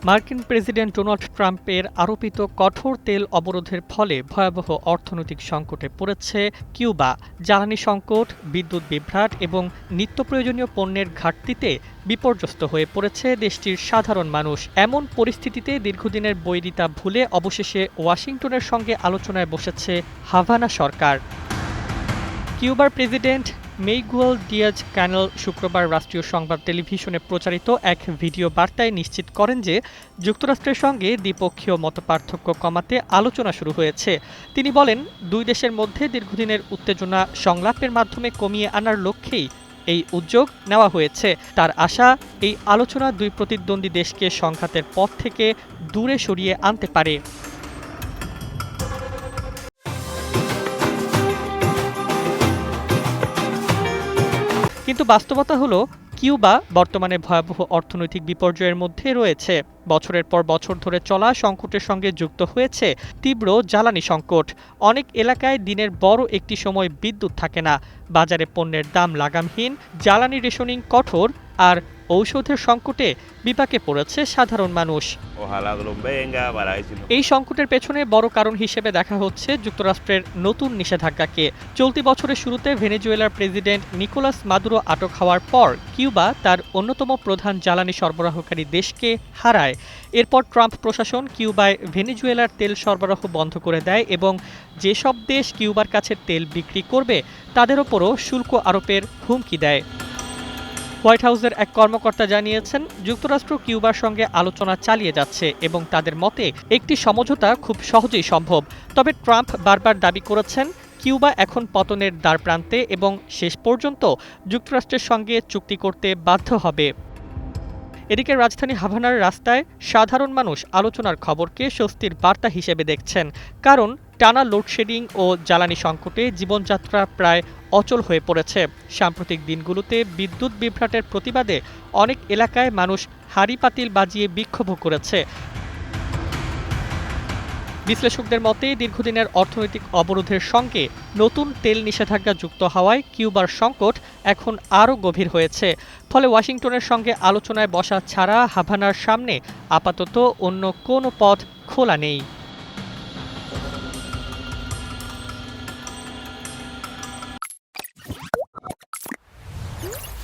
মার্কিন president Donald ট্রাম্পের আরোপিত কঠোর তেল অবরোধের ফলে ভয়াবহ অর্থনৈতিক সংকটে পড়েছে কিউবা। জ্বালানি সংকট, বিদ্যুৎ বিভ্রাট এবং নিত্যপ্রয়োজনীয় পণ্যের ঘাটতিতে বিপর্যস্ত হয়ে পড়েছে দেশটির সাধারণ মানুষ। এমন পরিস্থিতিতে দীর্ঘদিনের বৈরিতা ভুলে অবশেষে ওয়াশিংটনের সঙ্গে আলোচনায় বসেছে হাভানা সরকার। কিউবার প্রেসিডেন্ট মেইগুয়েল দিয়াজ-ক্যানেল শুক্রবার রাষ্ট্রীয় সংবাদ টেলিভিশনে প্রচারিত এক ভিডিও বার্তায় নিশ্চিত করেন যে যুক্তরাষ্ট্রের সঙ্গে দ্বিপক্ষীয় মতপার্থক্য কমাতে আলোচনা শুরু হয়েছে। তিনি বলেন, দুই দেশের মধ্যে দীর্ঘদিনের উত্তেজনা সংলাপের মাধ্যমে কমিয়ে আনার লক্ষ্যেই এই উদ্যোগ নেওয়া হয়েছে। তার আশা, এই আলোচনা দুই প্রতিদ্বন্দ্বী দেশকে সংঘাতের পথ থেকে দূরে সরিয়ে আনতে পারে। কিন্তু বাস্তবতা হলো, কিউবা বর্তমানে ভয়াবহ অর্থনৈতিক বিপর্যয়ের মধ্যে রয়েছে। বছরের পর বছর ধরে চলা সংকটের সঙ্গে যুক্ত হয়েছে তীব্র জ্বালানি সংকট। অনেক এলাকায় দিনের বড় একটি সময় বিদ্যুৎ থাকে না, বাজারে পণ্যের দাম লাগামহীন, জ্বালানি রেশনিং কঠোর, আর ঔষধের সংকটে বিপাকে পড়েছে সাধারণ মানুষ। এই সংকটের পেছনে বড় কারণ হিসেবে দেখা হচ্ছে যুক্তরাষ্ট্রের নতুন নিষেধাজ্ঞাকে। চলতি বছরের শুরুতে ভেনেজুয়েলার প্রেসিডেন্ট নিকোলাস মাদুরো আটক হওয়ার পর কিউবা তার অন্যতম প্রধান জ্বালানি সরবরাহকারী দেশকে হারায়। এরপর ট্রাম্প প্রশাসন কিউবায় ভেনেজুয়েলার তেল সরবরাহ বন্ধ করে দেয় এবং যেসব দেশ কিউবার কাছে তেল বিক্রি করবে তাদের ওপরও শুল্ক আরোপের হুমকি দেয়। হোয়াইট হাউসের এক কর্মকর্তা জানিয়েছেন, যুক্তরাষ্ট্র কিউবার সঙ্গে আলোচনা চালিয়ে যাচ্ছে এবং তাদের মতে একটি সমঝোতা খুব সহজেই সম্ভব। তবে ট্রাম্প বারবার দাবি করেছেন, কিউবা এখন পতনের দ্বারপ্রান্তে এবং শেষ পর্যন্ত যুক্তরাষ্ট্রের সঙ্গে চুক্তি করতে বাধ্য হবে। এদিকে রাজধানী হাভানার রাস্তায় সাধারণ মানুষ আলোচনার খবরকে স্বস্তির বার্তা হিসেবে দেখছেন, কারণ টানা লোডশেডিং ও জ্বালানি সংকটে জীবনযাত্রা প্রায় অচল হয়ে পড়েছে। সাম্প্রতিক দিনগুলোতে বিদ্যুৎ বিভ্রাটের প্রতিবাদে অনেক এলাকায় মানুষ হাঁড়ি পাতিল বাজিয়ে বিক্ষোভ করেছে। বিশ্লেষকদের মতে দীর্ঘদিনের অর্থনৈতিক অবরোধের সঙ্গে নতুন তেল নিষেধাজ্ঞা যুক্ত হওয়ায় কিউবার সংকট এখন আরও গভীর হয়েছে। ফলে ওয়াশিংটনের সঙ্গে আলোচনায় বসা ছাড়া হাভানার সামনে আপাতত অন্য কোনো পথ খোলা নেই।